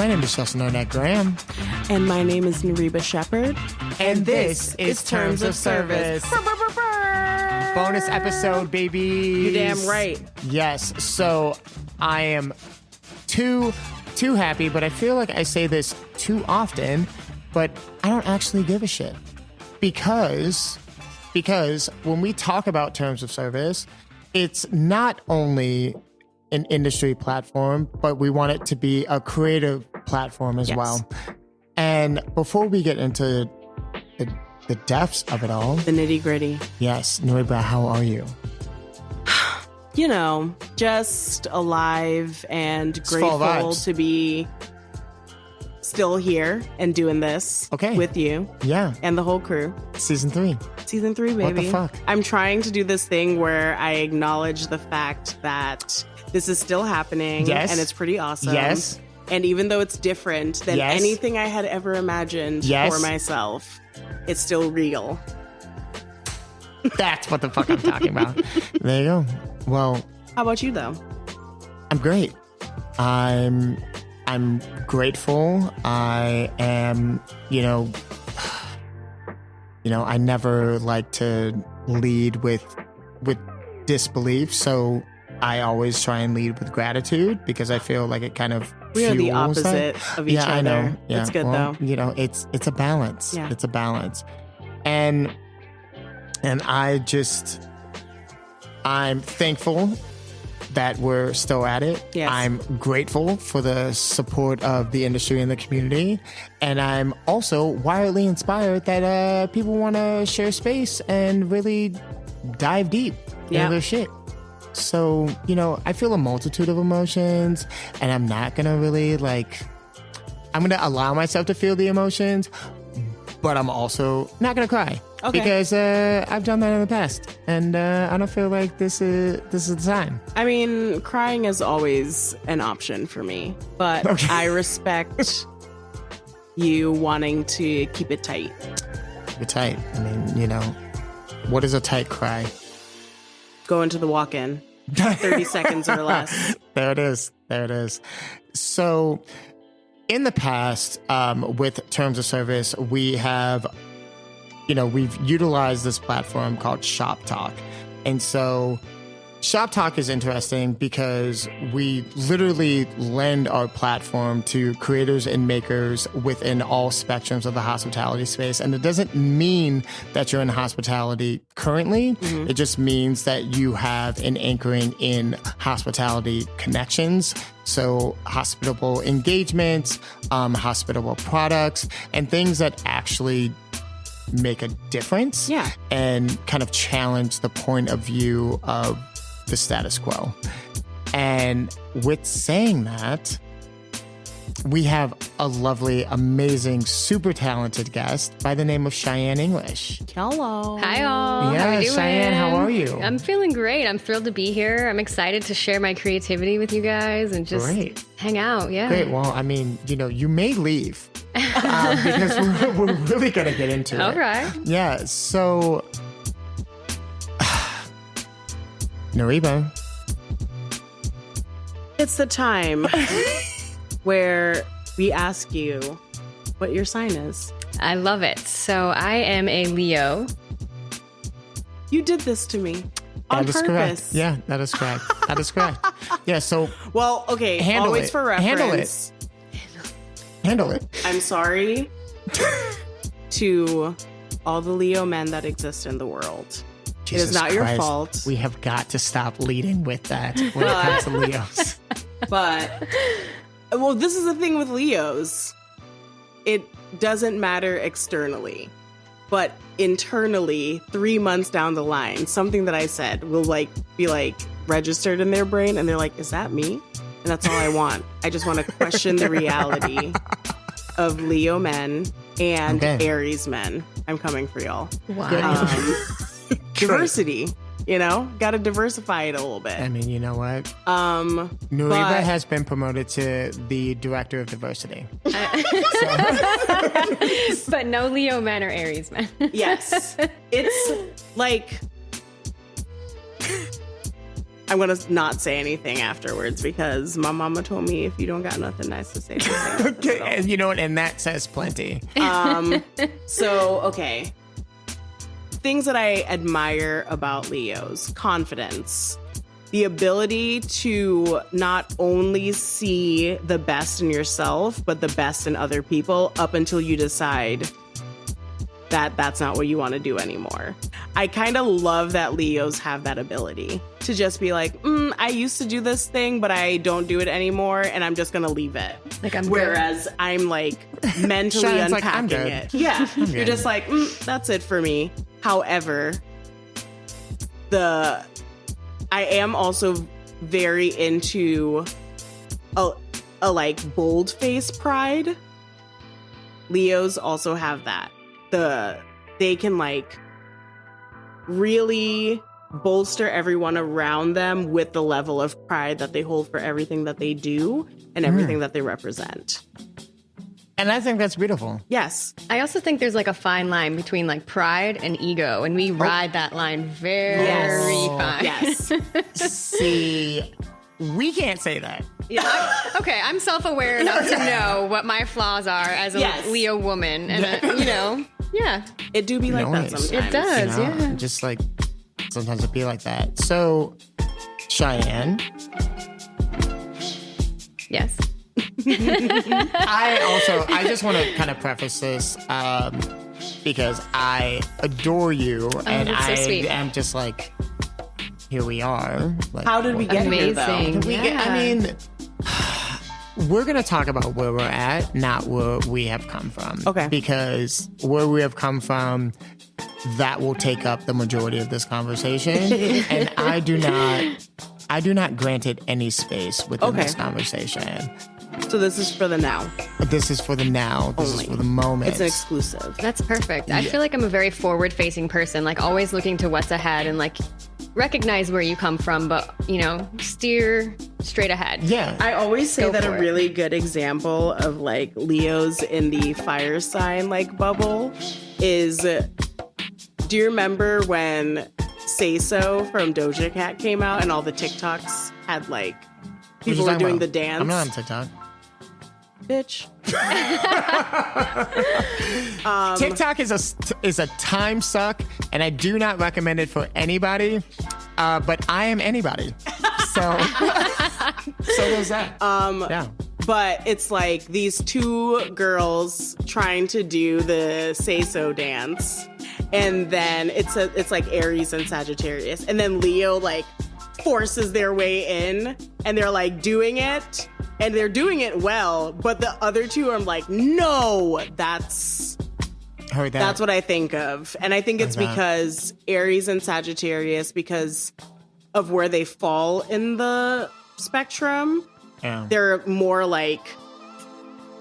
My name is Justin Arnett Graham. And my name is Nariba Shepherd. And this is Terms of Service. Bonus episode, baby. You're damn right. Yes. So I am too happy, but I feel like I say this too often, but I don't actually give a shit. Because when we talk about Terms of Service, it's not only an industry platform, but we want it to be a creative platform as well. And before we get into the depths of it all, the nitty gritty. Yes, Nariba, how are you? You know, just alive and grateful to be still here and doing this with you. Yeah. And the whole crew. Season 3, baby. What the fuck? I'm trying to do this thing where I acknowledge the fact that this is still happening. Yes. And it's pretty awesome. Yes. And even though it's different than anything I had ever imagined for myself, it's still real. That's what the fuck I'm talking about. There you go. Well, how about you though? I'm great. I'm grateful. I am, I never like to lead with disbelief, so I always try and lead with gratitude because I feel like it kind of we are the fuels opposite of each other. I know. Yeah. That's good though. It's a balance. Yeah. It's a balance. And I'm thankful that we're still at it. Yes. I'm grateful for the support of the industry and the community. And I'm also wildly inspired that people want to share space and really dive deep into their shit. So, I feel a multitude of emotions, and I'm not going to really I'm going to allow myself to feel the emotions, but I'm also not going to cry. Okay. Because I've done that in the past, and I don't feel like this is the time. I mean, crying is always an option for me, but I respect you wanting to keep it tight. Keep it tight. I mean, what is a tight cry? Go into the walk-in. 30 seconds or less. There it is. So, in the past, with Terms of Service, we have, we've utilized this platform called Shop Talk. And so Shop Talk is interesting because we literally lend our platform to creators and makers within all spectrums of the hospitality space. And it doesn't mean that you're in hospitality currently. Mm-hmm. It just means that you have an anchoring in hospitality connections. So hospitable engagements, hospitable products, and things that actually make a difference and kind of challenge the point of view of the status quo. And with saying that, we have a lovely, amazing, super talented guest by the name of Cheyenne English. Hello. Hi, all. Yeah, how are you doing? Cheyenne, how are you? I'm feeling great. I'm thrilled to be here. I'm excited to share my creativity with you guys and just hang out. Yeah. Great. Well, I mean, you may leave because we're really going to get into it. All right. Yeah. So, Nariba. It's the time where we ask you what your sign is. I love it. So I am a Leo. You did this to me on purpose. Correct. Yeah, that is correct. Yeah, so... Well, okay, always for reference. Handle it. I'm sorry to all the Leo men that exist in the world. Jesus it is not Christ. Your fault. We have got to stop leading with that when it comes to Leos. But, well, this is the thing with Leos. It doesn't matter externally. But internally, 3 months down the line, something that I said will be registered in their brain. And they're like, is that me? And that's all I want. I just want to question the reality of Leo men and Aries men. I'm coming for y'all. Wow. Diversity, got to diversify it a little bit. I mean, you know what? Nariba has been promoted to the director of diversity. But no Leo men or Aries men. Yes. It's like, I'm going to not say anything afterwards because my mama told me if you don't got nothing nice to say, don't say nothing. Okay, and you know what? And that says plenty. Okay. Things that I admire about Leos: confidence, the ability to not only see the best in yourself, but the best in other people up until you decide that that's not what you want to do anymore. I kind of love that Leos have that ability to just be like, I used to do this thing, but I don't do it anymore, and I'm just going to leave it. Like Whereas good. I'm like mentally unpacking it. Yeah. You're just like, that's it for me. However, I am also very into a like bold face pride. Leos also have that. They can like really bolster everyone around them with the level of pride that they hold for everything that they do and everything that they represent. And I think that's beautiful. Yes. I also think there's like a fine line between like pride and ego, and we ride that line very fine. Yes. See, we can't say that. Yeah, I'm self-aware enough to know what my flaws are as a Leo woman, and it do be like that sometimes. It does, yeah. Just like sometimes it be like that. So, Cheyenne. Yes. I just want to kind of preface this because I adore you, and that's so sweet. I'm just like, here we are. Like, how did we get here, though? I mean, we're going to talk about where we're at, not where we have come from. Okay. Because where we have come from, that will take up the majority of this conversation. And I do not grant it any space within this conversation. So this is for the now. This is for the now. This is for the moment. It's an exclusive. That's perfect. I feel like I'm a very forward-facing person, like always looking to what's ahead and like recognize where you come from, but steer straight ahead. Yeah. I always say that a it. really good example of like Leos in the fire sign like bubble is, do you remember when Say So from Doja Cat came out and all the TikToks had like people were doing the dance? I'm not on TikTok. Bitch. TikTok is a time suck, and I do not recommend it for anybody. But I am anybody, so there's that. Yeah. But it's like these two girls trying to do the Say So dance, and then it's like Aries and Sagittarius, and then Leo like forces their way in, and they're like doing it. And they're doing it well, but the other two are like, no, that's what I think of. And I think it's because Aries and Sagittarius, because of where they fall in the spectrum, they're more like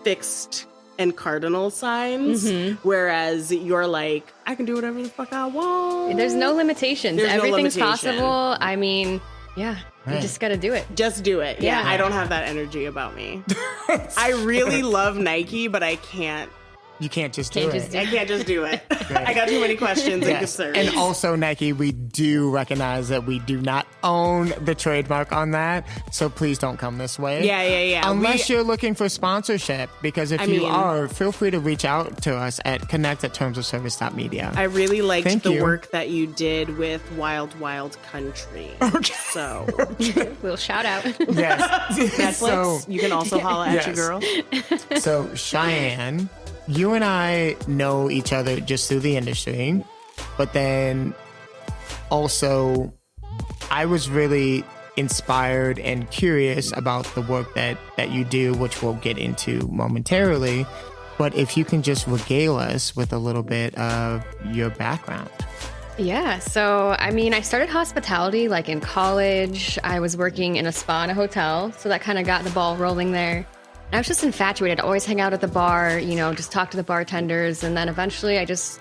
fixed and cardinal signs, whereas you're like, I can do whatever the fuck I want. There's no limitations. Everything's possible. I mean, yeah. Right. You just got to do it. Just do it. Yeah, I don't have that energy about me. I really love Nike, but I can't. You can't just do it. I can't just do it. Right. I got too many questions and concerns. And also, Nike, we do recognize that we do not own the trademark on that, so please don't come this way. Yeah. Unless you're looking for sponsorship, because if you are, feel free to reach out to us at connect@termsofservice.media. I really liked the work that you did with Wild Wild Country. Okay. So, little shout out. Yes. Netflix, So, you can also holla at your girl. So, Cheyenne, you and I know each other just through the industry, but then also I was really inspired and curious about the work that you do, which we'll get into momentarily. But if you can just regale us with a little bit of your background. Yeah. So, I mean, I started hospitality like in college. I was working in a spa and a hotel. So that kind of got the ball rolling there. I was just infatuated. I always hang out at the bar, just talk to the bartenders. And then eventually I just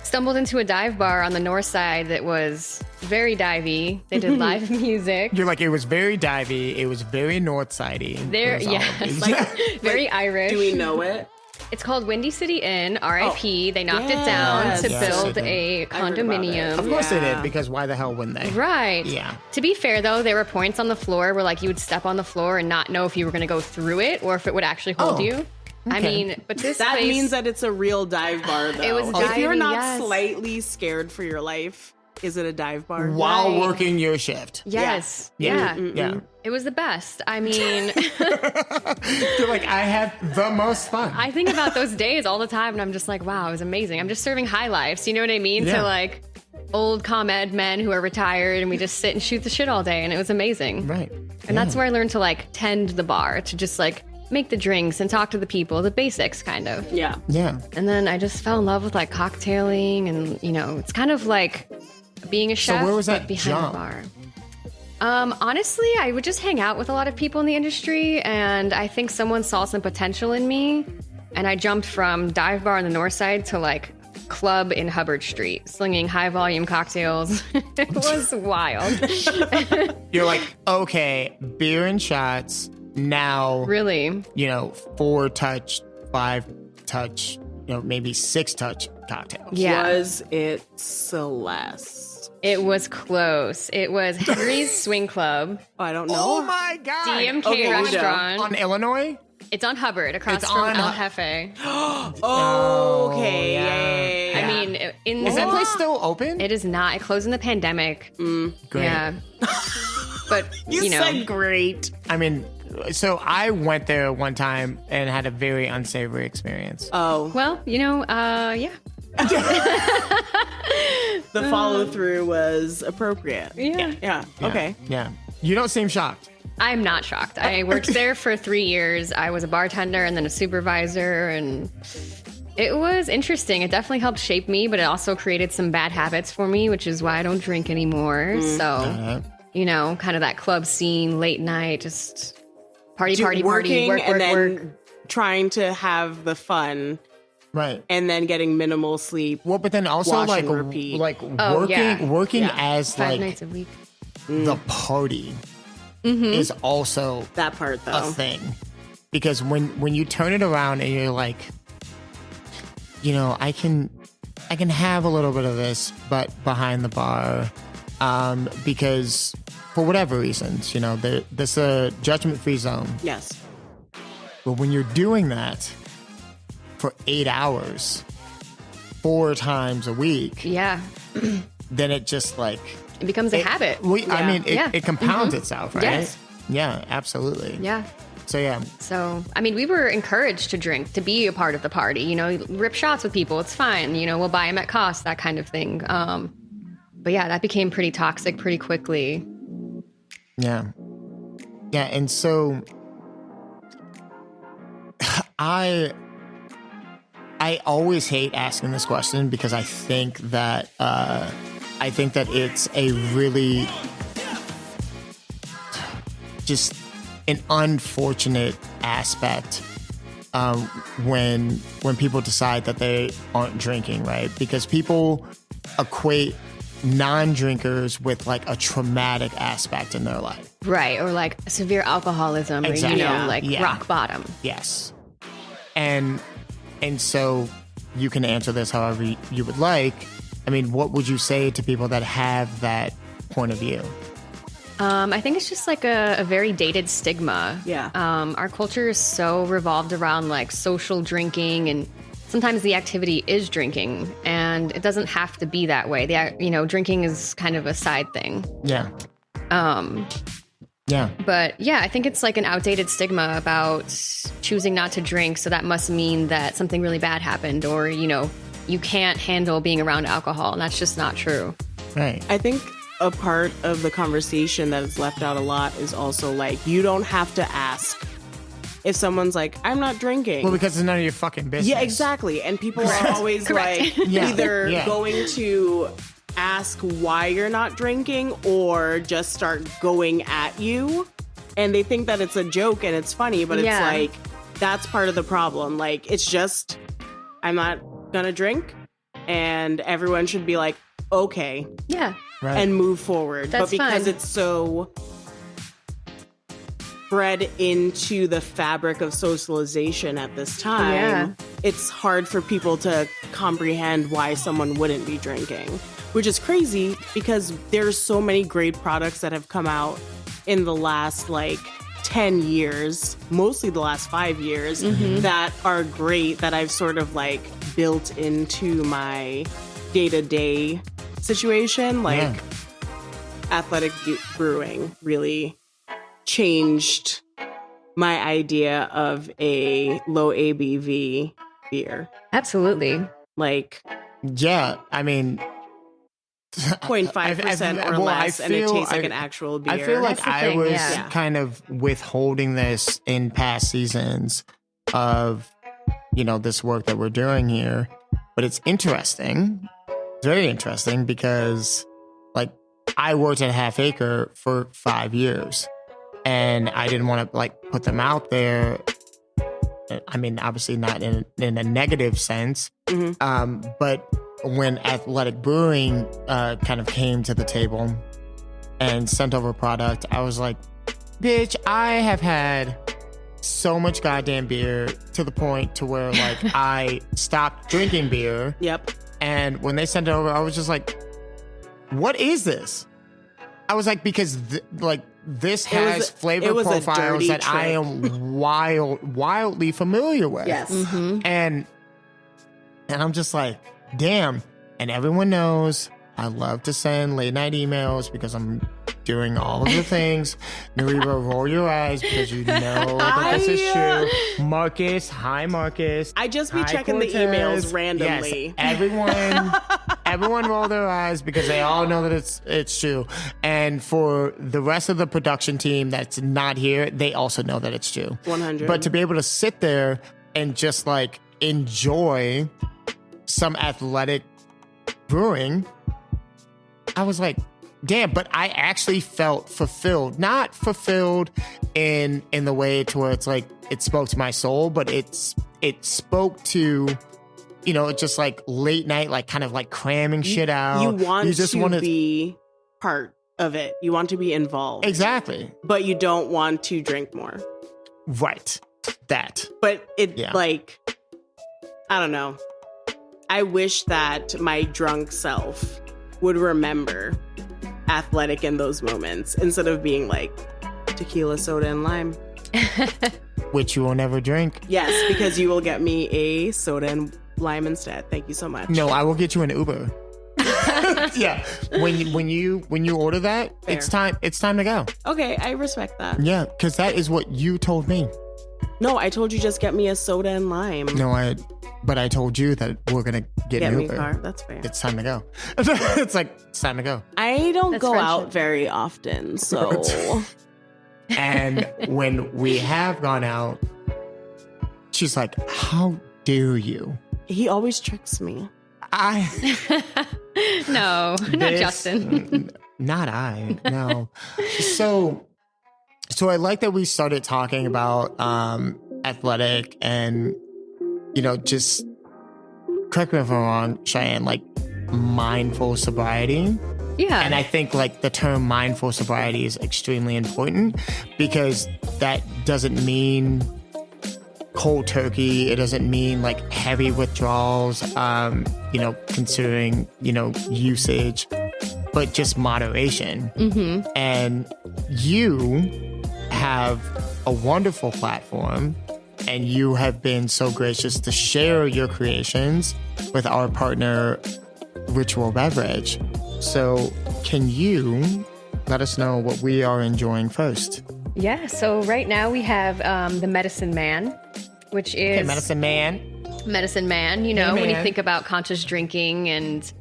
stumbled into a dive bar on the north side that was very divey. They did live music. You're like, it was very divey. It was very north sidey. There, yes. Like, very Irish. Do we know it? It's called Windy City Inn, RIP. They knocked it down to Yes, build they did. a I heard about it. condominium. Of course they Yeah. did, because why the hell wouldn't they? Right. Yeah. To be fair, though, there were points on the floor where, like, you would step on the floor and not know if you were going to go through it or if it would actually hold Oh, you. I okay. mean, but this That place, means that it's a real dive bar, though. It was If you're diving, not yes. slightly scared for your life, is it a dive bar? While Right. working your shift. yes, Yeah. yeah. Yeah. It was the best. I mean, You're like, I had the most fun. I think about those days all the time, and I'm just like, wow, it was amazing. I'm just serving high lives. You know what I mean? Yeah. To like old ComEd men who are retired, and we just sit and shoot the shit all day, and it was amazing. Right. And that's where I learned to like tend the bar, to just like make the drinks and talk to the people, the basics kind of. Yeah. Yeah. And then I just fell in love with like cocktailing, and you know, it's kind of like being a chef, where was but that behind jump? the bar. Honestly, I would just hang out with a lot of people in the industry, and I think someone saw some potential in me, and I jumped from dive bar on the north side to like club in Hubbard Street, slinging high volume cocktails. It was wild. You're like, okay, beer and shots. Now, Really. 4 touch, 5 touch, maybe 6 touch cocktails. Yeah. Was it Celeste? It was close. It was Henry's Swing Club, Oh, I don't know. Oh my God. DMK Okay, you know. restaurant. On Illinois? It's on Hubbard, across It's from on El Hu- Jefe. Oh, okay. yeah. Yeah. I mean, in Is that place still open? it is not. It closed in the pandemic. Great. Yeah. But, you know, said great. I mean, so I went there one time and had a very unsavory experience. Oh, well, yeah. the follow through was appropriate. Yeah. Yeah. Yeah. Okay. Yeah. You don't seem shocked. I'm not shocked. I worked there for 3 years. I was a bartender and then a supervisor, and it was interesting. It definitely helped shape me, but it also created some bad habits for me, which is why I don't drink anymore. So, kind of that club scene, late night, just party, Working work, and work, then work. trying to have the fun Right. and then getting minimal sleep. Well, but then also Wash like and repeat. Oh, working yeah. working Yeah. as 5 like nights a week. the party is also That part a though. thing, because when you turn it around and you're like, I can have a little bit of this, but behind the bar, because for whatever reasons, this a judgment-free zone. Yes. But when you're doing that for 8 hours, 4 times a week, Yeah. then it just like It becomes a habit. I mean, Yeah. it compounds itself, right? Yes. Yeah, absolutely. Yeah. So yeah, So, I mean, we were encouraged to drink, to be a part of the party, rip shots with people. It's fine. We'll buy them at cost, that kind of thing. But yeah, that became pretty toxic pretty quickly. yeah, and so I always hate asking this question, because I think that it's a really just an unfortunate aspect when people decide that they aren't drinking, right? Because people equate non-drinkers with like a traumatic aspect in their life. Right. Or like severe alcoholism, Exactly. or, Yeah. like Yeah. rock bottom. Yes. And so you can answer this however you would like. I mean, what would you say to people that have that point of view? I think it's just like a very dated stigma. Yeah. Our culture is so revolved around like social drinking, and sometimes the activity is drinking, and it doesn't have to be that way. Drinking is kind of a side thing. Yeah. Yeah. But yeah, I think it's like an outdated stigma about choosing not to drink. So that must mean that something really bad happened, or, you can't handle being around alcohol. And that's just not true. Right. I think a part of the conversation that is left out a lot is also like, you don't have to ask if someone's like, I'm not drinking. Well, because it's none of your fucking business. Yeah, exactly. And people are always Correct. like Yeah. either Yeah. going to ask why you're not drinking or just start going at you. And they think that it's a joke and it's funny, but Yeah. it's like, that's part of the problem. Like, it's just, I'm not gonna drink. And everyone should be like, okay, Yeah. Right. and move forward. That's but because fine. it's so bred into the fabric of socialization at this time, Yeah. it's hard for people to comprehend why someone wouldn't be drinking, which is crazy because there's so many great products that have come out in the last like 10 years, mostly the last 5 years, that are great that I've sort of like built into my day-to-day situation. Like athletic brewing really changed my idea of a low ABV beer. Absolutely. Like, yeah, I mean, 0.5% or less, and it tastes like an actual beer. I feel like I was yeah. kind of withholding this in past seasons of, you know, this work that we're doing here. But it's interesting. It's very interesting because, like, I worked at Half Acre for 5 years. And I didn't want to, like, put them out there. I mean, obviously not in a negative sense. But when Athletic Brewing kind of came to the table and sent over a product, I was like, bitch, I have had so much goddamn beer to the point to where, like, I stopped drinking beer. Yep. And when they sent it over, I was just like, what is this? I was like, because this has flavor profiles that I am wildly familiar with. Yes. And I'm just like, damn. And everyone knows I love to send late night emails because I'm doing all of the things. Nariba, roll your eyes because you know that this is true. Marcus, hi Marcus. I just be hi, checking Cortez. the emails randomly. Yes, everyone roll their eyes because they all know that it's true. And for the rest of the production team that's not here, they also know that it's true. 100. But to be able to sit there and just like enjoy some athletic brewing, I was like, damn, but I actually felt fulfilled. Not fulfilled in the way to where it's like it spoke to my soul, but it spoke to, you know, just like late night, like kind of like cramming shit out. You just want to be part of it. You want to be involved. Exactly. But you don't want to drink more. Right. That. But like, I don't know. I wish that my drunk self would remember Athletic in those moments instead of being like tequila, soda, and lime. Which you will never drink. Yes, because you will get me a soda and lime instead. Thank you so much. No, I will get you an Uber. Yeah. When you order that, Fair. it's time to go. Okay, I respect that. Yeah, because that is what you told me. No, I told you just get me a soda and lime. No, but I told you that we're gonna get an me Uber. a car. That's fair. It's time to go. It's time to go. I don't That's go friendship. out very often, so And when we have gone out, she's like, "How dare you?" he always tricks me. No, not Justin. Not I. No. So I like that we started talking about athletic and, you know, just correct me if I'm wrong, Cheyenne, like mindful sobriety. Yeah. And I think like the term mindful sobriety is extremely important because that doesn't mean cold turkey. It doesn't mean like heavy withdrawals, you know, considering, you know, usage, but just moderation. Mm-hmm. And you have a wonderful platform and you have been so gracious to share your creations with our partner, Ritual Beverage. So can you let us know what we are enjoying first? Yeah, so right now we have the Medicine Man, which is... Okay, Medicine Man. Medicine Man, you know, Hey, when you man. think about conscious drinking and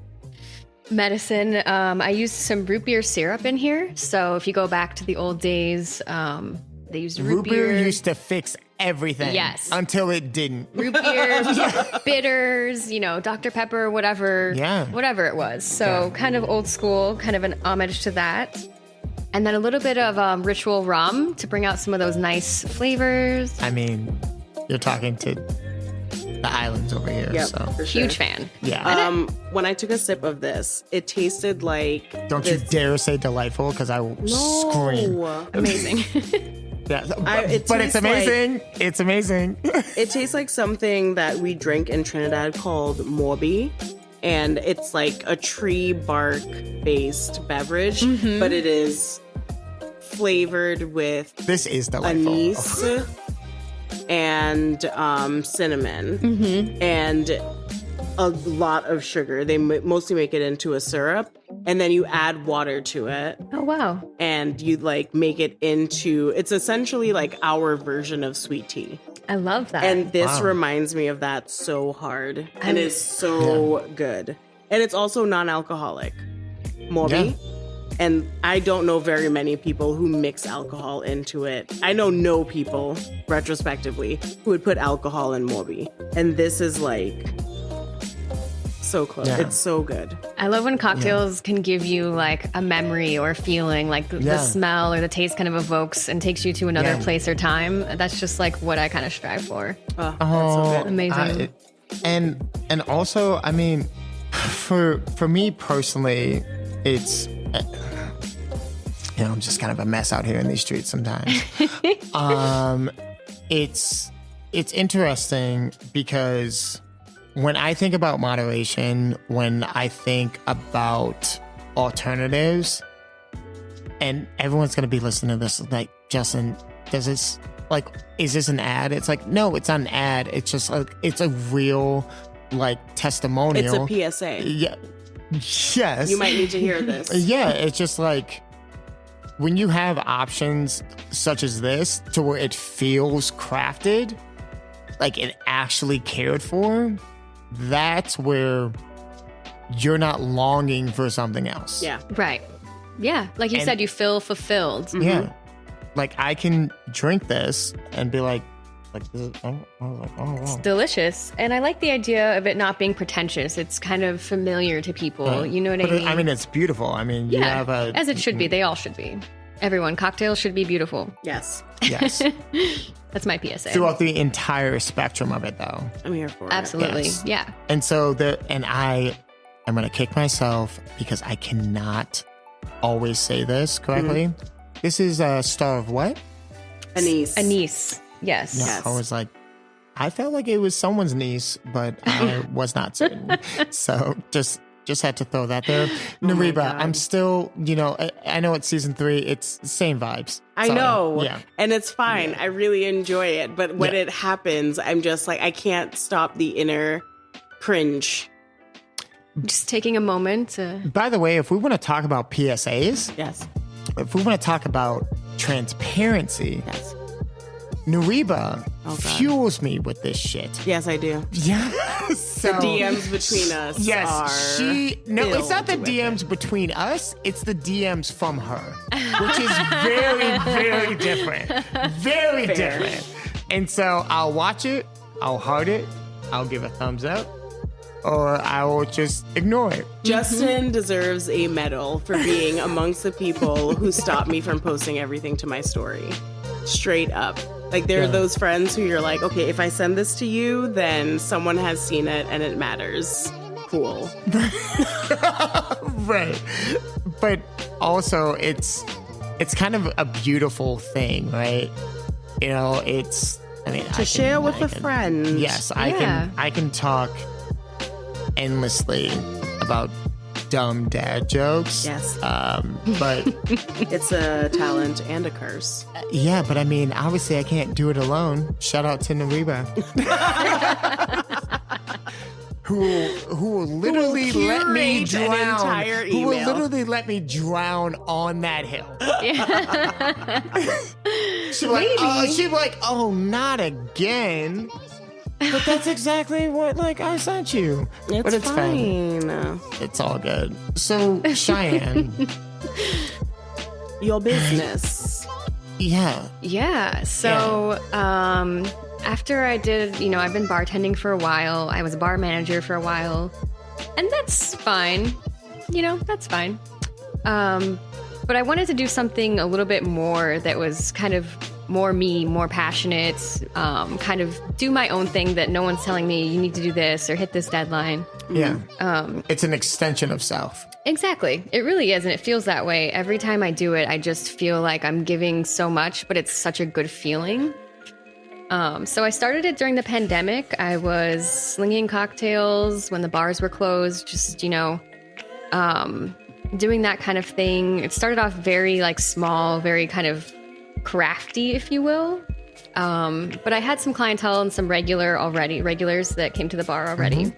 medicine. I used some root beer syrup in here. So if you go back to the old days, they used root beer. used to fix everything. Yes. Until it didn't. Root beer, bitters, you know, Dr. Pepper, whatever. Yeah. Whatever it was. So kind of old school, kind of an homage to that. And then a little bit of Ritual rum to bring out some of those nice flavors. I mean, you're talking to the islands over here. Yep, So, for sure. Huge fan. yeah. When I took a sip of this, it tasted like Don't you dare say delightful because I will scream. Amazing. Yeah, It but it's tastes like- amazing. It's amazing. It tastes like something that we drink in Trinidad called morbi. And it's like a tree bark based beverage, but it is flavored with This is delightful. anise and cinnamon and a lot of sugar. They mostly make it into a syrup, and then you add water to it, Oh, wow. and you like make it into. It's essentially like our version of sweet tea. I love that. And this Wow. reminds me of that so hard. And it's so good. And it's also non-alcoholic. Morbi. Yeah. And I don't know very many people who mix alcohol into it. I know no people, retrospectively, who would put alcohol in Morbi. And this is like so close. Yeah. It's so good. I love when cocktails can give you like a memory or a feeling, like the Yeah. smell or the taste kind of evokes and takes you to another Yeah. place or time. That's just like what I kind of strive for. Oh, that's so good. Amazing. And also, I mean, for me personally, it's I'm just kind of a mess out here in these streets sometimes. It's interesting because when I think about moderation, when I think about alternatives, and everyone's going to be listening to this like, Justin, does this, like, is this an ad? It's like, no, it's not an ad. It's just like, it's a real, like, testimonial. It's a PSA. Yeah. Yes. You might need to hear this. Yeah. It's just like, when you have options such as this to where it feels crafted, like it actually cared for, that's where you're not longing for something else. Yeah. Right. Yeah. Like you And- said, you feel fulfilled. Yeah. Like I can drink this and be like this is, oh, wow. It's delicious. And I like the idea of it not being pretentious. It's kind of familiar to people. You know what But I mean? I mean, it's beautiful. I mean, you yeah. have a. As it should be. They all should be. Everyone. Cocktails should be beautiful. Yes. Yes. That's my PSA. Throughout the entire spectrum of it, though. I'm here for it. Absolutely. Yes. Yeah. And so I'm going to kick myself because I cannot always say this correctly. This is a star of what? Anise. Anise. Yes. No, Yes. I was like, I felt like it was someone's niece, but I was not certain. So just had to throw that there. my Nariba, God. I'm still, I know it's season 3. It's the same vibes. I Sorry. know. Yeah. And it's fine. I really enjoy it. But when Yeah. it happens, I'm just like, I can't stop the inner cringe. Just taking a moment to. By the way, if we want to talk about PSAs, Yes. if we want to talk about transparency, Yes. Nariba Oh, God. fuels me with this shit. Yes, I do. Yeah. So, The DMs between us yes, are. it's not the filled with DMs between us, it's the DMs from her, which is very, very different. Very Fair. different. And so I'll watch it, I'll heart it, I'll give a thumbs up, or I will just ignore it. Justin deserves a medal for being amongst the people who stopped me from posting everything to my story. Straight up. Like, there are Yeah. those friends who you're like, okay, if I send this to you, then someone has seen it and it matters. Cool. Right. But also it's kind of a beautiful thing, right? To share with a friend. Yes, Yeah. I can talk endlessly about dumb dad jokes. Yes. But It's a talent and a curse. yeah, but I mean, obviously I can't do it alone. Shout out to Nariba. who will literally let me curate an drown. entire Who will email. literally let me drown on that hill. She'd be like, oh, not again. But that's exactly what I sent you. But it's fine. It's all good. So Cheyenne, Your business. yeah. Yeah. So, after I did, I've been bartending for a while. I was a bar manager for a while, and that's fine. That's fine. But I wanted to do something a little bit more that was kind of more me, more passionate, kind of do my own thing that no one's telling me you need to do this or hit this deadline. Yeah. It's an extension of self. Exactly. It really is. And it feels that way. Every time I do it, I just feel like I'm giving so much, but it's such a good feeling. So I started it during the pandemic. I was slinging cocktails when the bars were closed, just, doing that kind of thing. It started off very like small, very kind of crafty, if you will. But I had some clientele and some regulars that came to the bar already.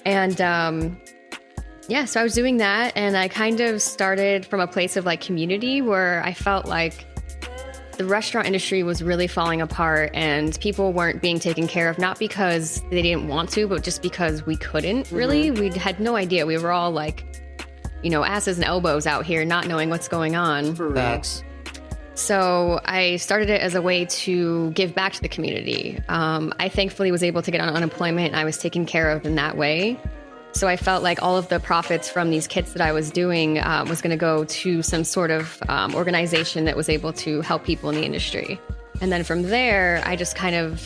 And so I was doing that, and I kind of started from a place of like community where I felt like the restaurant industry was really falling apart and people weren't being taken care of, not because they didn't want to, but just because we couldn't really. We had no idea. We were all like, asses and elbows out here, not knowing what's going on. Facts. So I started it as a way to give back to the community. I thankfully was able to get on unemployment, and I was taken care of in that way. So I felt like all of the profits from these kits that I was doing was going to go to some sort of organization that was able to help people in the industry. And then from there, I just kind of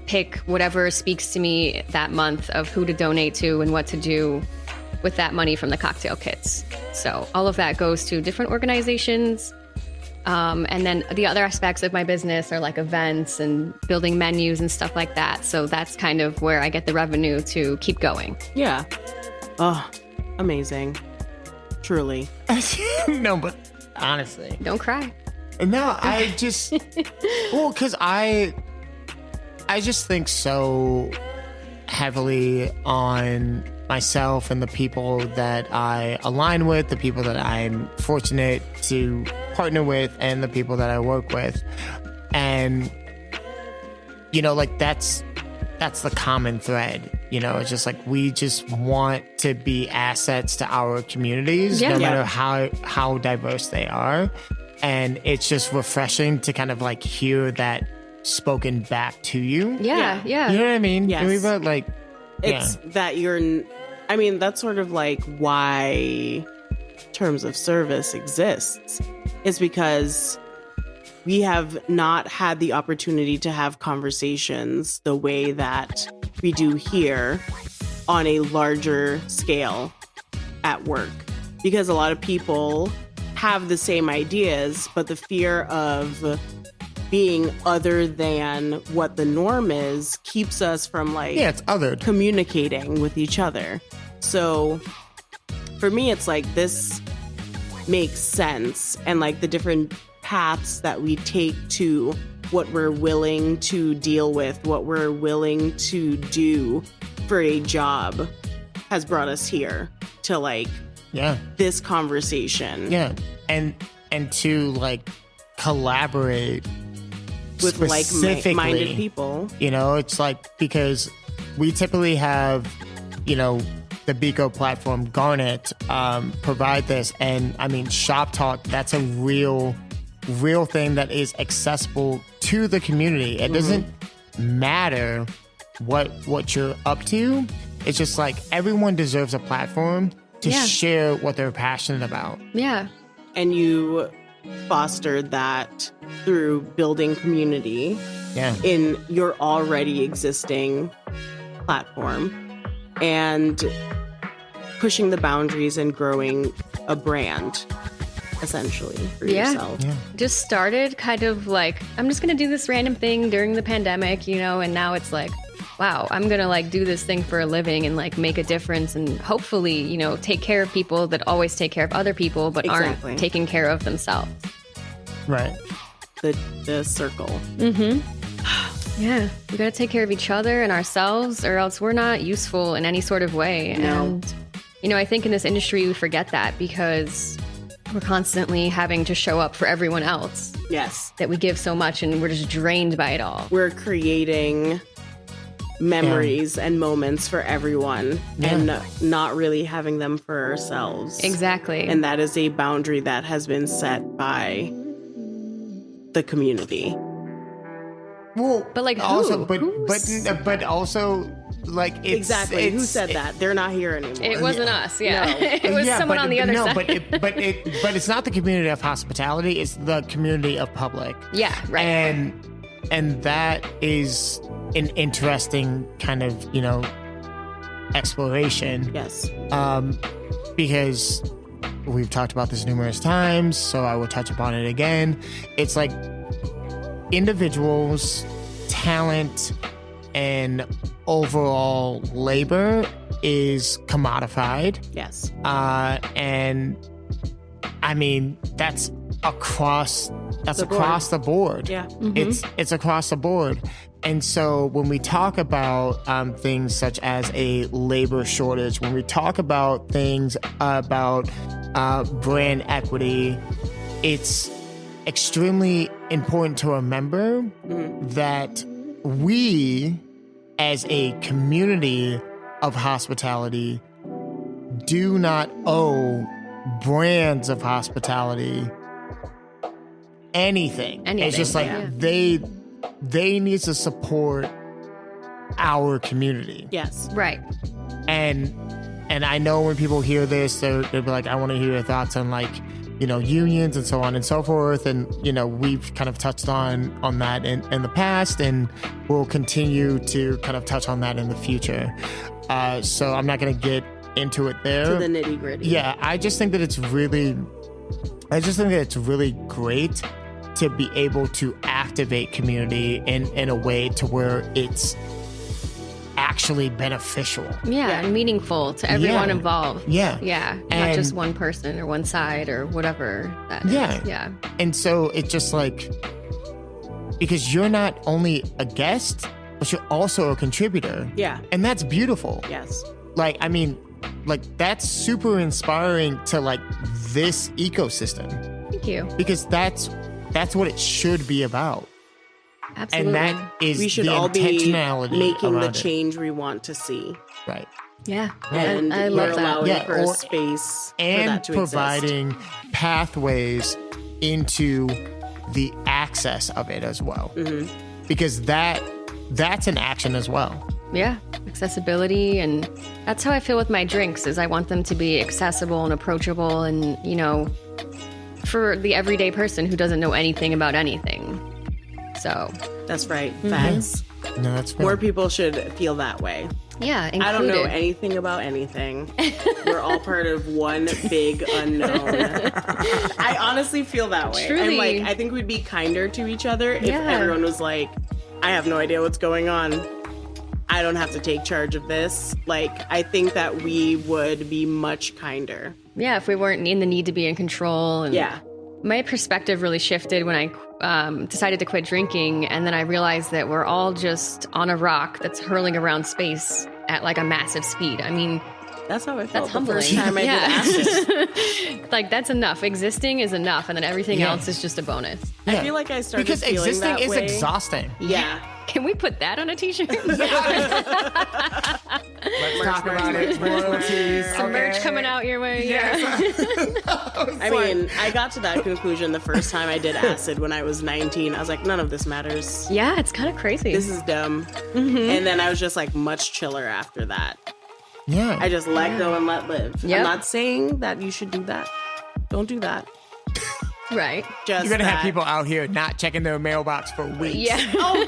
pick whatever speaks to me that month of who to donate to and what to do with that money from the cocktail kits. So all of that goes to different organizations. And then the other aspects of my business are like events and building menus and stuff like that. So that's kind of where I get the revenue to keep going. Yeah. Oh, amazing. Truly. No, but honestly. Don't cry. No, I just, well, because I just think so heavily on myself and the people that I align with, the people that I'm fortunate to partner with, and the people that I work with. And, like that's the common thread. It's just like we just want to be assets to our communities, no matter how diverse they are. And it's just refreshing to kind of like hear that spoken back to you. Yeah. You know what I mean? Yes. And we've like, It's that that's sort of like why terms of service exists. It's because we have not had the opportunity to have conversations the way that we do here on a larger scale at work. Because a lot of people have the same ideas, but the fear of being other than what the norm is keeps us from it's othered. communicating with each other. So for me, it's like this makes sense, and like the different paths that we take to what we're willing to deal with, what we're willing to do for a job has brought us here to like this conversation. Yeah. And to like collaborate with like-minded people. It's like, because we typically have, the Bico platform, Garnet, provide this. And I mean, Shop Talk, that's a real thing that is accessible to the community. It doesn't matter what you're up to. It's just like everyone deserves a platform to share what they're passionate about. Yeah. And you fostered that through building community in your already existing platform and pushing the boundaries and growing a brand essentially for yourself. Yeah. Just started kind of like, I'm just going to do this random thing during the pandemic, and now it's like, wow, I'm going to like do this thing for a living and like make a difference and hopefully, take care of people that always take care of other people but aren't taking care of themselves. Right. The circle. Yeah. We got to take care of each other and ourselves, or else we're not useful in any sort of way. No. And, I think in this industry, we forget that because we're constantly having to show up for everyone else. Yes. That we give so much and we're just drained by it all. We're creating memories and moments for everyone and not really having them for ourselves. Exactly. And that is a boundary that has been set by the community. Well, but like also, who? but also like it's, exactly. Who said that? They're not here anymore. It wasn't us. Yeah, No. it was someone on the other side. but it's not the community of hospitality. It's the community of public. Yeah, right. And that is an interesting kind of, exploration. Yes. Because we've talked about this numerous times, so I will touch upon it again. It's like individuals, talent, and overall labor is commodified. Yes. And I mean, that's across the board. Yeah. It's across the board. And so when we talk about things such as a labor shortage, when we talk about things about brand equity, it's extremely important to remember that we, as a community of hospitality, do not owe brands of hospitality anything. It's just like they need to support our community. Yes. Right. And I know when people hear this, they'll be like, I want to hear your thoughts on like, unions and so on and so forth. And, we've kind of touched on that in the past, and we'll continue to kind of touch on that in the future. So I'm not going to get into it there. To the nitty gritty. Yeah. I just think that it's really great to be able to activate community in a way to where it's actually beneficial. Yeah, and meaningful to everyone involved. Yeah. Yeah. And not just one person or one side or whatever that is. Yeah. And so it's just like, because you're not only a guest, but you're also a contributor. Yeah. And that's beautiful. Yes. Like, I mean, like that's super inspiring to like this ecosystem. Thank you. Because that's what it should be about. Absolutely. And that is We should the all be intentionality making the around it. change we want to see. Right. Yeah. And I you're love that. allowing for a space for and that to providing exist. pathways into the access of it as well. Because that's an action as well. Yeah, accessibility, and that's how I feel with my drinks. Is I want them to be accessible and approachable, and for the everyday person who doesn't know anything about anything. So That's right. Facts. No, that's fair. More people should feel that way. yeah, included. I don't know anything about anything. We're all part of one big unknown. I honestly feel that way. Truly. I'm like, I think we'd be kinder to each other if Yeah. everyone was like, I have no idea what's going on. I don't have to take charge of this. Like, I think that we would be much kinder. Yeah, if we weren't in the need to be in control. And Yeah. my perspective really shifted when I decided to quit drinking, and then I realized that we're all just on a rock that's hurling around space at like a massive speed. I mean, That's how I felt that's humbling. the first time I did acid. Like, that's enough. Existing is enough, and then everything Yeah. else is just a bonus. I feel like I started because feeling existing that is way. exhausting. Yeah. Can we put that on a t-shirt? Let's talk about it. Royalties. Some merch coming out your way. Yeah. I mean, I got to that conclusion the first time I did acid when I was 19. I was like, none of this matters. Yeah, it's kind of crazy. This is dumb. And then I was just like much chiller after that. Yeah. I just let go and let live. Yep. I'm not saying that you should do that. Don't do that. right. Just You're going to have that. people out here not checking their mailbox for weeks. Yeah. No,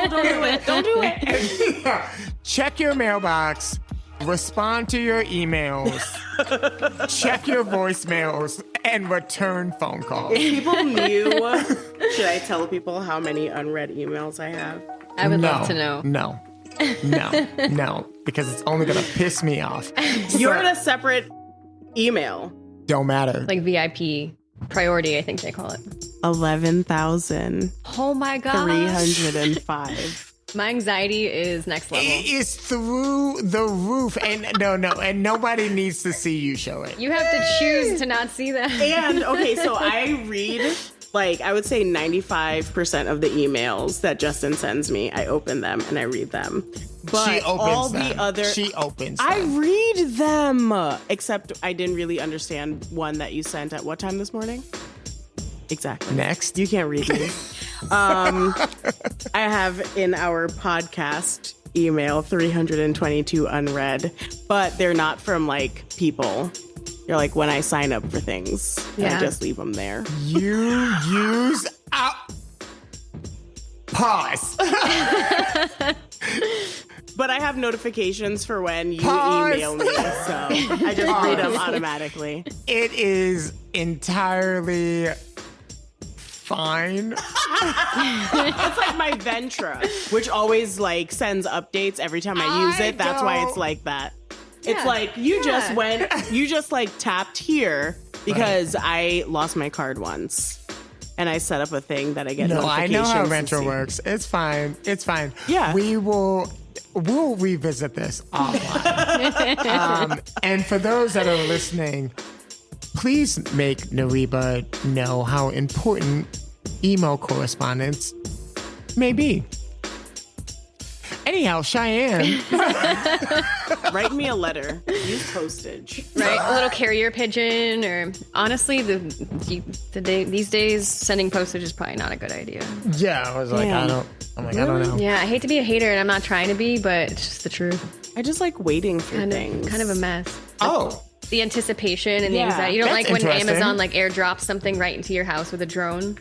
don't do it. Don't do it. Check your mailbox. Respond to your emails. Check your voicemails and return phone calls. If people knew, should I tell people how many unread emails I have? I would love to know. No, because it's only going to piss me off. You're in a separate email. Don't matter. Like VIP priority, I think they call it. 11,305. Oh my gosh. My anxiety is next level. It is through the roof, and and nobody needs to see you show it. You have to choose to not see that. And okay, so I read, like, I would say 95% of the emails that Justin sends me. I open them and I read them. But She opens all them. the other, She opens I them. read them. Except I didn't really understand one that you sent at what time this morning? Exactly. Next. You can't read me. I have in our podcast email, 322 unread, but they're not from like people. They're like when I sign up for things, I just leave them there. You use pause. But I have notifications for when you email me, so I just read them automatically. It is entirely fine. It's like my Ventra, which always like sends updates every time I use it. That's why it's like that. It's like you just like tapped here because I lost my card once. And I set up a thing that I get notifications. No, I know how Ventra works. It's fine. It's fine. Yeah. We'll revisit this offline. And for those that are listening, please make Nariba know how important email correspondence may be. Anyhow, Cheyenne. Write me a letter. Use postage. Right? A little carrier pigeon, or honestly, these days, sending postage is probably not a good idea. Yeah, I was like, I don't know. Yeah, I hate to be a hater, and I'm not trying to be, but it's just the truth. I just like waiting for things. Kind of a mess. Oh. The anticipation and the anxiety. You don't That's like when interesting. Amazon like airdrops something right into your house with a drone?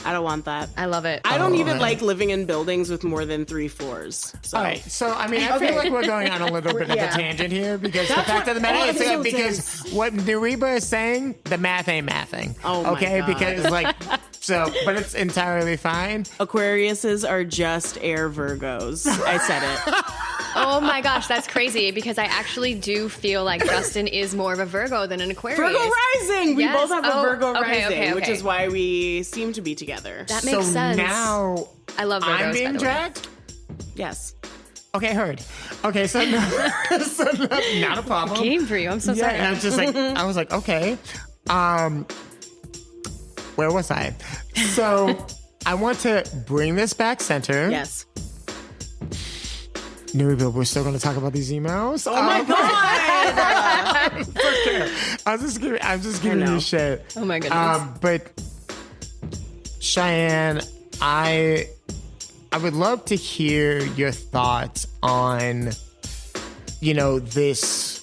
I don't want that. I love it. I don't even like living in buildings with more than 3 floors. So. All right, so I mean, I feel like we're going on a little bit of a tangent here because the fact of the matter is that because what Nariba is saying, the math ain't mathing. Oh my God. Because like, so, but it's entirely fine. Aquariuses are just air Virgos. I said it. Oh my gosh, that's crazy because I actually do feel like Justin is more of a Virgo than an Aquarius. Virgo rising. We Yes. both have a Virgo okay, rising, which okay. is why we seem to be together. That makes sense. Now I love Virgos, I'm by being the way. dragged. Yes. Okay, heard. Okay, so, not a problem. Came for you. I'm so sorry. And I was just like, I was like, okay. Where was I? So I want to bring this back center. Yes. Nariba, we're still going to talk about these emails. Oh my God. It's okay. I'm just giving you shit. Oh my goodness. But Cheyenne, I would love to hear your thoughts on, this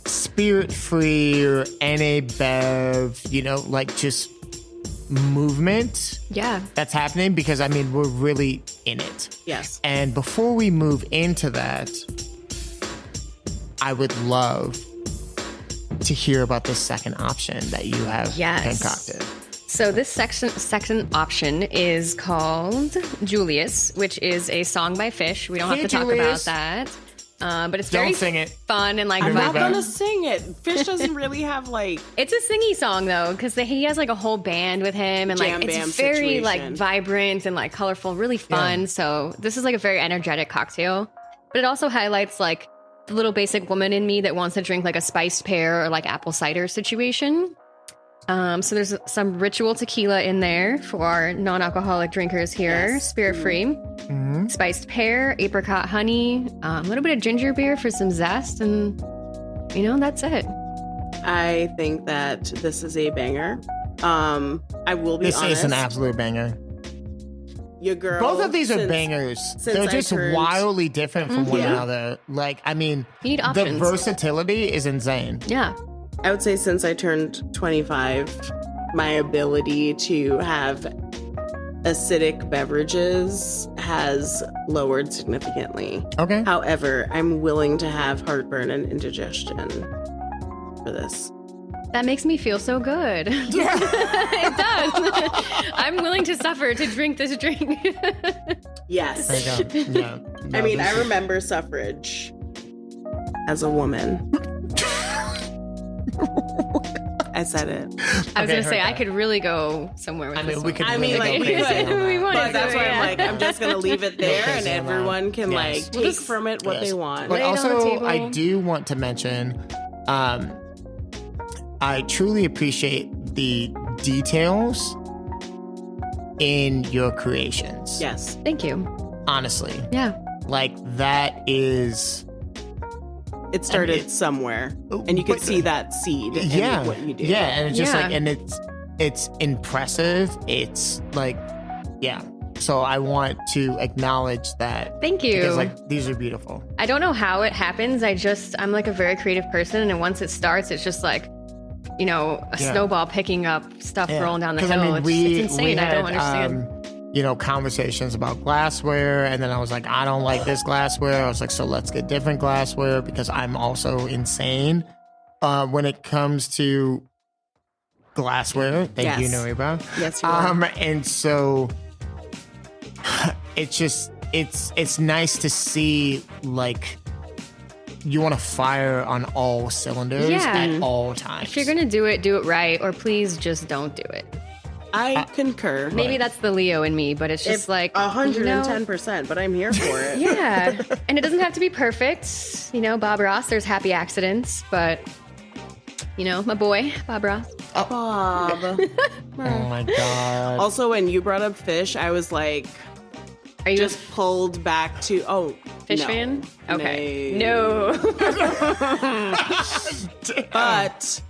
spirit-free NA Bev, like just movement that's happening because I mean we're really in it. Yes. And before we move into that, I would love to hear about the second option that you have concocted. So this second option is called Julius, which is a song by Fish. We don't have to talk about that. But it's very sing it. fun and like I'm not vibrant. gonna sing it. Fish doesn't really have like It's a singy song though, because he has like a whole band with him, and like Jam bam it's very situation. like vibrant and like colorful, really fun. Yeah. So this is like a very energetic cocktail, but it also highlights like the little basic woman in me that wants to drink like a spiced pear or like apple cider situation. So there's some ritual tequila in there for our non-alcoholic drinkers here, spirit-free. Mm-hmm. Spiced pear, apricot honey, a little bit of ginger beer for some zest, and that's it. I think that this is a banger. I will be honest. This is an absolute banger. Your girl. Both of these are bangers. They're just wildly different from one another. Like, I mean, You need the options. versatility is insane. Yeah. I would say since I turned 25, my ability to have acidic beverages has lowered significantly. Okay. However, I'm willing to have heartburn and indigestion for this. That makes me feel so good. Yeah. It does. I'm willing to suffer to drink this drink. Yes. There you go. Yeah. No, I mean, this I is- remember suffrage as a woman. I said it. I was Okay, going to heard say, I that. could really go somewhere with I this mean, we one. could. I mean, really like, go we crazy could. on that. We wanted But that's to, why yeah. I'm like, I'm just going to leave it there and crazy on that. everyone can Yes. like We'll take just- from it what Yes. they want. But Lay it on the also, table. I do want to mention, I truly appreciate the details in your creations. Yes. Thank you. Honestly, Yeah. like that is. It started somewhere, and you could But- see that seed in Yeah. what you do. Yeah, and it's just Yeah. like, and it's impressive. It's like, yeah. So I want to acknowledge that. Thank you. Because like these are beautiful. I don't know how it happens. I'm like a very creative person, and once it starts, it's just like, a snowball picking up stuff rolling down the hill. I mean, it's insane. I don't understand. Conversations about glassware, and then I was like, I don't like this glassware. I was like, so let's get different glassware because I'm also insane when it comes to glassware. Thank you, Noriba. Yes, you are. And so it's nice to see like you want to fire on all cylinders at all times. If you're gonna do it right, or please just don't do it. I concur. Maybe that's the Leo in me, but it's just like 110%, but I'm here for it. Yeah. And it doesn't have to be perfect. Bob Ross, there's happy accidents, but my boy, Bob Ross. Bob. Oh my God. Also, when you brought up fish, I was like, are you just pulled back to, fish no. fan? Okay. No. But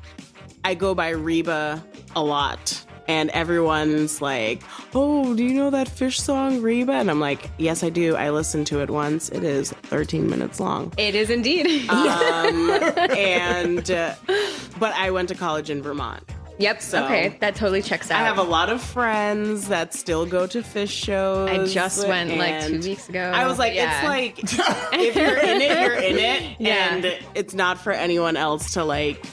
I go by Reba a lot. And everyone's like, oh, do you know that fish song, Reba? And I'm like, yes, I do. I listened to it once. It is 13 minutes long. It is indeed. But I went to college in Vermont. Yep. So okay. That totally checks out. I have a lot of friends that still go to fish shows. I just went like 2 weeks ago. I was like, it's like, if you're in it, you're in it. Yeah. And it's not for anyone else to like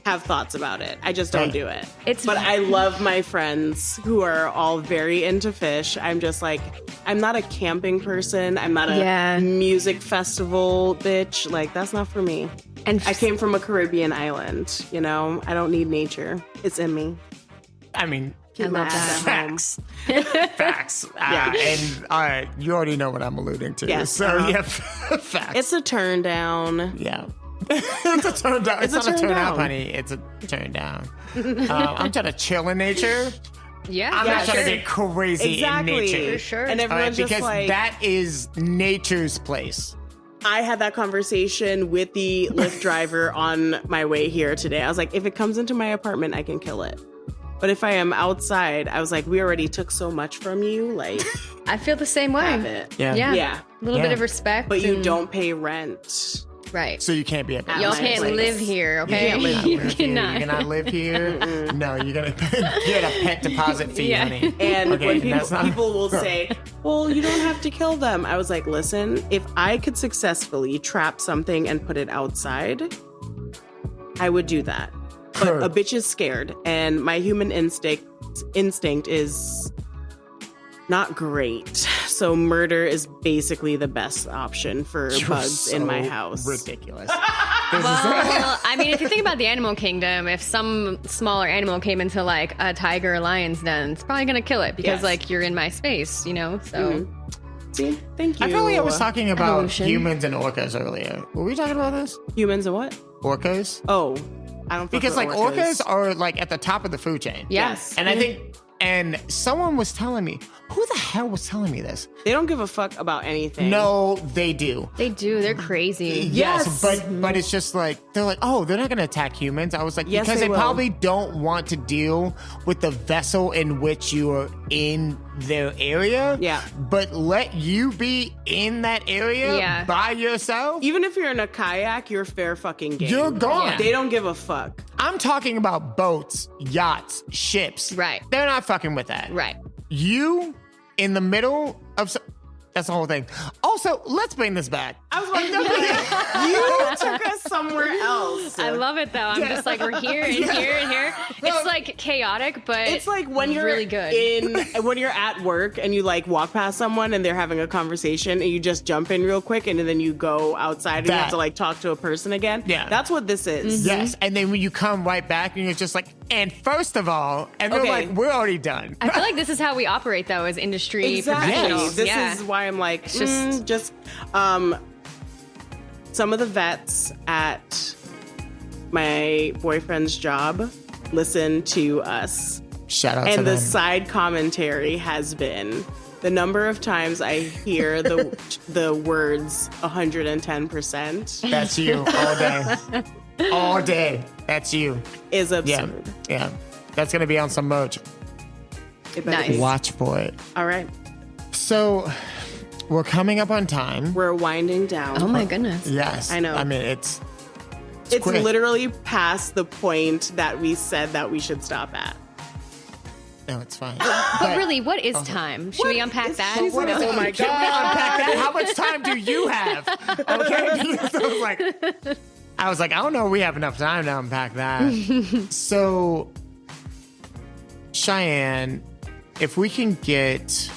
have thoughts about it. I just don't do it. But I love my friends who are all very into fish. I'm just like, I'm not a camping person. I'm not a music festival bitch. Like, that's not for me. And I came from a Caribbean island, I don't need nature. It's in me. I mean, I love that. Facts. Facts. And all right, you already know what I'm alluding to. Yes, So, facts. It's a turn down. Yeah. It's a turn down. It's not a turn out, honey. It's a turn down. I'm trying to chill in nature. Yeah. I'm not trying to get crazy in nature. For sure. And everyone's just because like, that is nature's place. I had that conversation with the Lyft driver on my way here today. I was like, if it comes into my apartment, I can kill it. But if I am outside, I was like, we already took so much from you. Like, I feel the same way. have it. Yeah. A little bit of respect. But you don't pay rent. Right. So you can't be at Y'all can't live here, okay? You cannot live here. No, you're gonna get a pet deposit fee, honey. And when people will say, well, you don't have to kill them. I was like, listen, if I could successfully trap something and put it outside, I would do that. But a bitch is scared, and my human instinct is not great. So murder is basically the best option for bugs in my house. Ridiculous. Well, I mean, if you think about the animal kingdom, if some smaller animal came into like a tiger or lion's den, it's probably gonna kill it because like you're in my space, So See, thank you. I feel like I was talking about Evolution. humans and orcas earlier. Were we talking about this? Humans and what? Orcas? Oh, I don't. Because like orcas are like at the top of the food chain. Yes. And I think, and someone was telling me, who the hell was telling me this? They don't give a fuck about anything. No, they do. They do. They're crazy. Yes, but it's just like, they're like, oh, they're not going to attack humans. I was like, Yes, because they they will. probably don't want to deal with the vessel in which you are in their area. Yeah. But let you be in that area by yourself. Even if you're in a kayak, you're fair fucking game. You're gone. Yeah. They don't give a fuck. I'm talking about boats, yachts, ships. Right. They're not fucking with that. Right. You in the middle of... That's the whole thing. Also, let's bring this back. I was like, you took us somewhere else. I love it though. I'm just like, we're here and here and here. It's like chaotic, but It's like when you're really good. when you're at work and you like walk past someone and they're having a conversation and you just jump in real quick and then you go outside and you have to like talk to a person again. Yeah. That's what this is. Yes. And then when you come right back and you're just like, and first of all, and they're like, we're already done. I feel like this is how we operate though as industry Exactly. professionals. This is why I'm like, just some of the vets at my boyfriend's job listen to us. Shout out to And the them. side commentary has been the number of times I hear the words 110% That's you all day. All day. That's you. is absurd. Yeah. That's going to be on some merch. It better Nice. be. Watch for it. All right. So we're coming up on time. We're winding down. Oh my goodness. Yes. I know. I mean, it's It's literally past the point that we said that we should stop at. No, it's fine. But really, what is time? Should we unpack that? Oh my Can we unpack that? How much time do you have? Okay. So I was like, I don't know. We have enough time to unpack that. So, Cheyenne, if we can get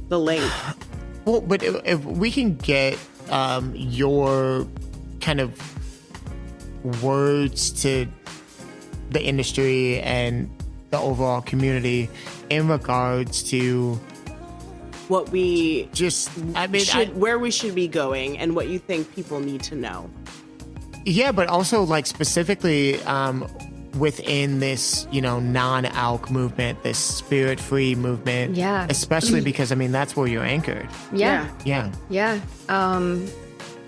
The link. well, but if we can get your kind of words to the industry and the overall community in regards to What we just, I mean, where we should be going and what you think people need to know. yeah, but also like specifically within this, non-alc movement, this spirit-free movement. Yeah. Especially because, I mean, that's where you're anchored. Yeah. Yeah.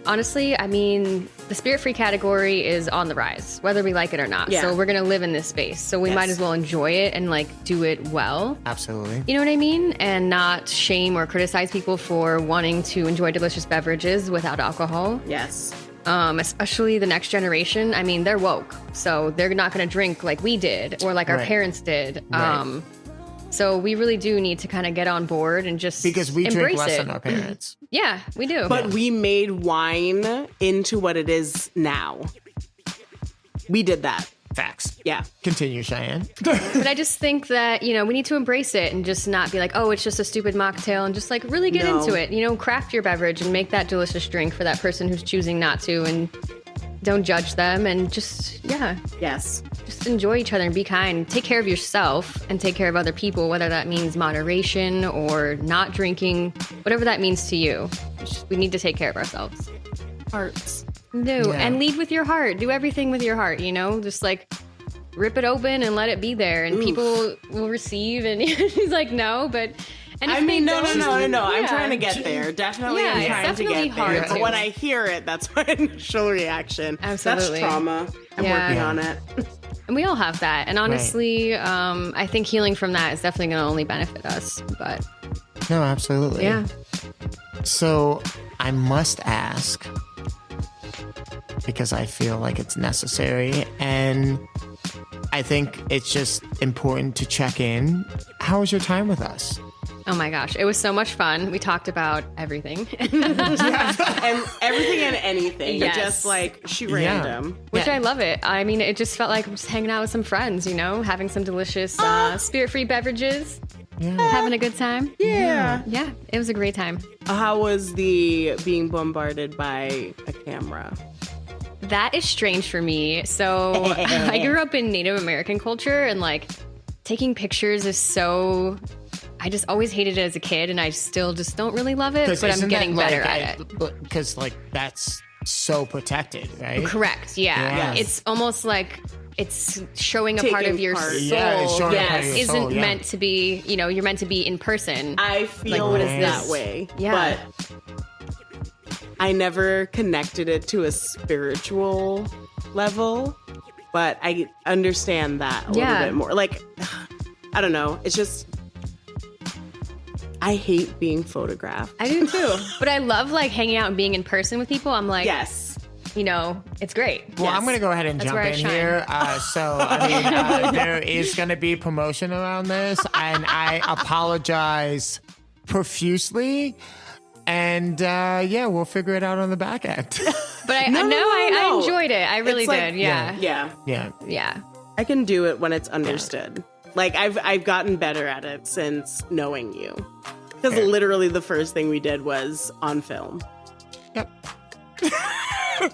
Honestly, I mean, the spirit-free category is on the rise, whether we like it or not. Yeah. So we're going to live in this space. So we might as well enjoy it and like do it well. Absolutely. You know what I mean? And not shame or criticize people for wanting to enjoy delicious beverages without alcohol. Yes. Especially the next generation. I mean, they're woke. So they're not going to drink like we did or like our Right. parents did. Right. So we really do need to kind of get on board and just Because we drink embrace less it. than our parents. Yeah, we do. But we made wine into what it is now. We did that. Facts. Yeah. Continue, Cheyenne. But I just think that, we need to embrace it and just not be like, oh, it's just a stupid mocktail, and just like really get No. into it. Craft your beverage and make that delicious drink for that person who's choosing not to, and don't judge them, and just, Yes. just enjoy each other and be kind. Take care of yourself and take care of other people, whether that means moderation or not drinking, whatever that means to you. We need to take care of ourselves. Hearts. No, Yeah. and lead with your heart. Do everything with your heart, just like rip it open and let it be there, and people will receive. And he's like, no, but and if I mean, they no. don't- I'm Yeah. trying to get there. Definitely, Yeah, I'm it's trying definitely to get there. hard But to. when I hear it, that's my initial reaction. Absolutely. That's trauma. I'm Yeah. working Yeah. on it. And we all have that. And honestly, I think healing from that is definitely going to only benefit us. But No, absolutely. yeah, So I must ask, because I feel like it's necessary, and I think it's just important to check in. How was your time with us? oh my gosh, it was so much fun. We talked about everything, And everything and anything. Yes. Just like she random. which Yeah. I love it. I mean, it just felt like just hanging out with some friends, having some delicious spirit-free beverages, having a good time. Yeah. Yeah, it was a great time. How was the being bombarded by a camera? That is strange for me. So I grew up in Native American culture, and like taking pictures is so. I just always hated it as a kid, and I still just don't really love it. But I'm getting better at it. Because like that's so protected, right? Correct. Yeah. Yes. It's almost like it's showing a part Taking of your part. soul Yeah, it's showing a part that of your isn't soul, yeah. meant to be. You're meant to be in person. I feel what is that this? way. Yeah. But I never connected it to a spiritual level. But I understand that a little bit more. Like, I don't know. It's just, I hate being photographed. I do too. But I love like hanging out and being in person with people. I'm like, Yes. It's great. Well, Yes. I'm going to go ahead and That's jump where I in shine. here. I mean, there is going to be promotion around this, and I apologize profusely. And we'll figure it out on the back end. But I No. enjoyed it. I really It's like- did. Yeah. Yeah. yeah. I can do it when it's understood. Like I've gotten better at it since knowing you. Because Fair. literally the first thing we did was on film. Yep.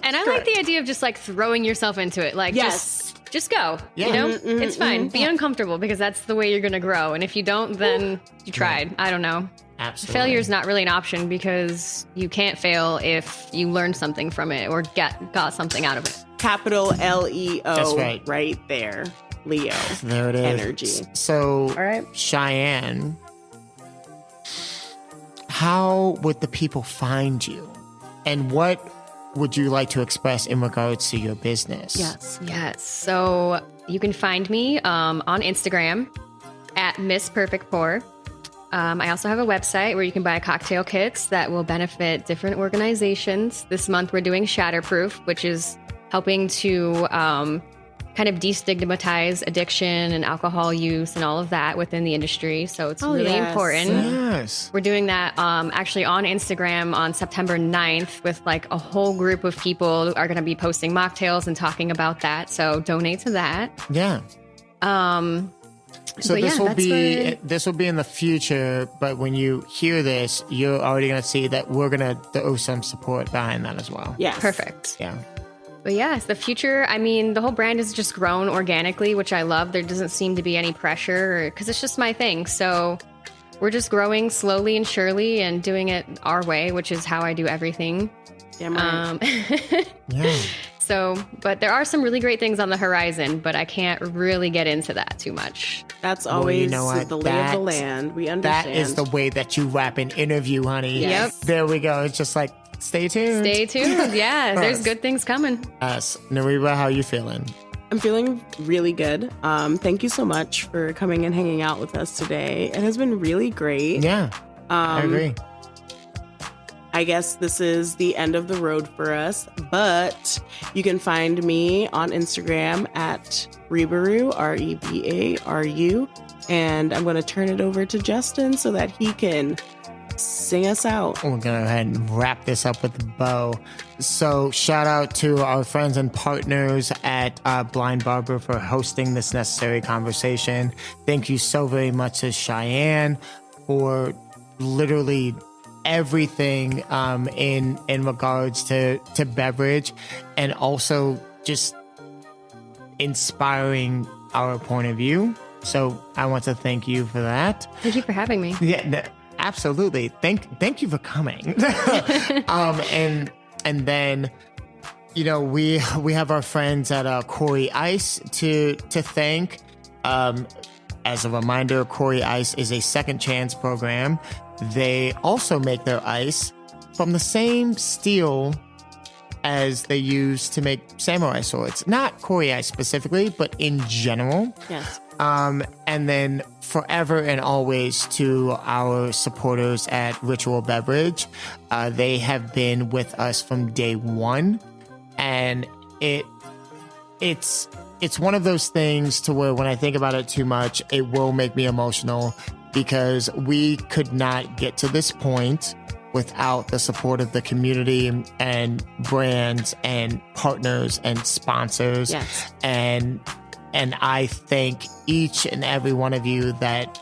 And I like the idea of just like throwing yourself into it. Like, Yes. just go. Yeah. It's fine. Be uncomfortable because that's the way you're going to grow. And if you don't, then you tried. I don't know. Absolutely. Failure is not really an option because you can't fail if you learned something from it or got something out of it. Capital LEO. That's right. there. Leo. There it is. Energy. So, All right. Cheyenne, how would the people find you? And what would you like to express in regards to your business? Yes. So you can find me on Instagram at Miss Perfect Pour. I also have a website where you can buy cocktail kits that will benefit different organizations. This month we're doing Shatterproof, which is helping to kind of destigmatize addiction and alcohol use and all of that within the industry. So it's really important. Yes. We're doing that actually on Instagram on September 9th with like a whole group of people who are going to be posting mocktails and talking about that. So donate to that. Yeah. So this will be in the future, but when you hear this, you're already going to see that we're going to throw some support behind that as well. Yeah. Perfect. Yeah. But yeah, it's the future. I mean, the whole brand has just grown organically, which I love. There doesn't seem to be any pressure because it's just my thing. So we're just growing slowly and surely and doing it our way, which is how I do everything. Damn right. Yeah. So, but there are some really great things on the horizon, but I can't really get into that too much. That's always the lay of the land. We understand. That is the way that you wrap an interview, honey. Yep. There we go. It's just like, stay tuned. Stay tuned. Yeah, there's good things coming. Yes. Nariba, how you feeling? I'm feeling really good. Thank you so much for coming and hanging out with us today. It has been really great. Yeah, I agree. I guess this is the end of the road for us, but you can find me on Instagram at Rebaru, Rebaru, and I'm going to turn it over to Justin so that he can sing us out. We're going to go ahead and wrap this up with a bow. So shout out to our friends and partners at Blind Barber for hosting this necessary conversation. Thank you so very much to Cheyenne for literally everything in regards to beverage, and also just inspiring our point of view. So I want to thank you for that. Thank you for having me. Yeah, absolutely. Thank you for coming. And then, you know, we have our friends at Corey Ice to thank. As a reminder, Corey Ice is a second chance program. They also make their ice from the same steel as they use to make samurai swords. Not Corey Ice specifically, but in general. Yes. And then forever and always to our supporters at Ritual Beverage. They have been with us from day one. And it's one of those things to where when I think about it too much, it will make me emotional, because we could not get to this point without the support of the community and brands and partners and sponsors. Yes. And I thank each and every one of you that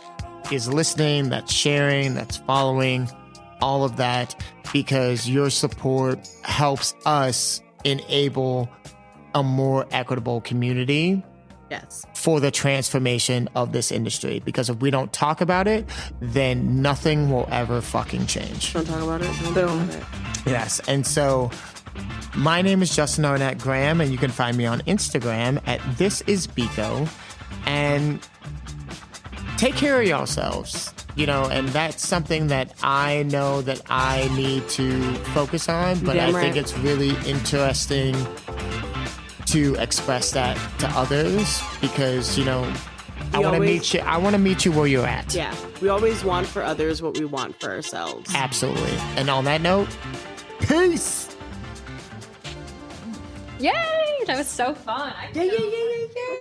is listening, that's sharing, that's following, all of that, because your support helps us enable a more equitable community. Yes. For the transformation of this industry. Because if we don't talk about it, then nothing will ever fucking change. Don't talk about it. Boom. Yes. And so my name is Justin Arnett Graham, and you can find me on Instagram at thisisbiko. And take care of yourselves, you know, and that's something that I know that I need to focus on, but I think it's really interesting to express that to others, because, you know, I want to meet you where you're at. Yeah. We always want for others what we want for ourselves. Absolutely. And on that note, peace. Yay! That was so fun. Yeah.